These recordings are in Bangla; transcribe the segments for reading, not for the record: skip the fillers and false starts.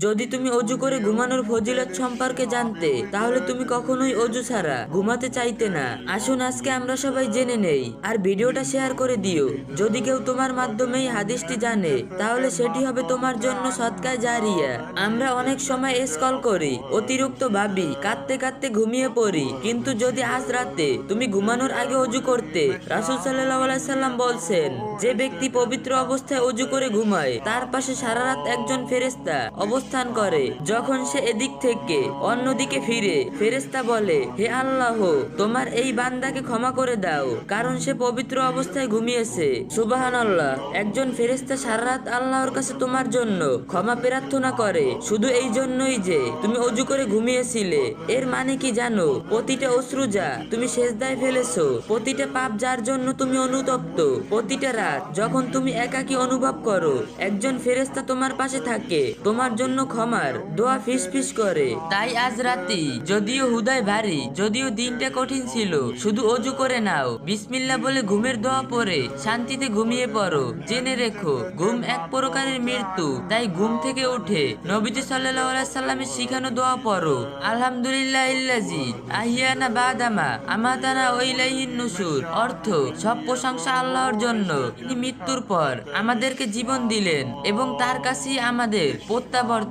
যদি তুমি অজু করে ঘুমানোর ফজিলত সম্পর্কে জানতে তাহলে তুমি কখনোই অজু ছাড়া ঘুমাতে চাইতে না। আসুন আজকে আমরা সবাই জেনে নেই, আর ভিডিওটা শেয়ার করে দিও। যদি কেউ তোমার মাধ্যমেই হাদিসটি জানে তাহলে সেটি হবে তোমার জন্য সদকায়ে জারিয়া। আমরা অনেক সময় স্ক্রল করি, অতিরিক্ত ভাবি, কাঁদতে কাঁদতে ঘুমিয়ে পড়ি, কিন্তু যদি আজ রাতে তুমি ঘুমানোর আগে অজু করতে, রাসূল সাল্লাল্লাহু আলাইহি সাল্লাম বলছেন, যে ব্যক্তি পবিত্র অবস্থায় অজু করে ঘুমায় তার পাশে সারা রাত একজন ফেরেশতা অবস্থান করে। যখন সে এদিক থেকে অন্যদিকে ফিরে, ফেরেশতা বলে, হে আল্লাহ, তোমার এই বান্দাকে ক্ষমা করে দাও, কারণ সে পবিত্র অবস্থায় ঘুমিয়েছে। সুবহানাল্লাহ। একজন ফেরেশতা সারা রাত আল্লাহর কাছে তোমার জন্য ক্ষমা প্রার্থনা করে, শুধু এই জন্যই যে তুমি অজু করে ঘুমিয়েছিলে। এর মানে কি জানো? প্রতিটা অশ্রু যা তুমি সেজদায় ফেলেছো, প্রতিটা পাপ যার জন্য তুমি অনুতপ্ত, প্রতিটা রাত যখন তুমি একাকী অনুভব করো, একজন ফেরেশতা তোমার পাশে থাকে, তোমার জন্য ক্ষমার দোয়া ফিসফিস করে। তাই আজ রাতে যদিও হুদায় ভারী, যদিও দিনটা কঠিন ছিল, শুধু অজু করে নাও, বিসমিল্লাহ বলে ঘুমের দোয়া পড়ে শান্তিতে ঘুমিয়ে পড়ো। জেনে রেখো, ঘুম এক প্রকারের মৃত্যু, তাই ঘুম থেকে উঠে নবীজি সাল্লাল্লাহু আলাইহি সাল্লামের শিখানো দোয়া পড়ো। আলহামদুলিল্লাহিল্লাযী আহিয়ানা বাদামা আমাতানা ওয়া ইলাইহিন নুশুর। অর্থ, সব প্রশংসা আল্লাহর জন্য, তিনি মৃত্যুর পর আমাদেরকে জীবন দিলেন এবং তার কাছেই আমাদের প্রত্যাবর্তন।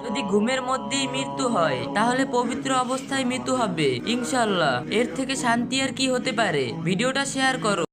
যদি ঘুমের মধ্যেই মৃত্যু হয় তাহলে পবিত্র অবস্থায় মৃত্যু হবে ইনশাআল্লাহ। এর থেকে শান্তি আর কি হতে পারে? ভিডিওটা শেয়ার করো।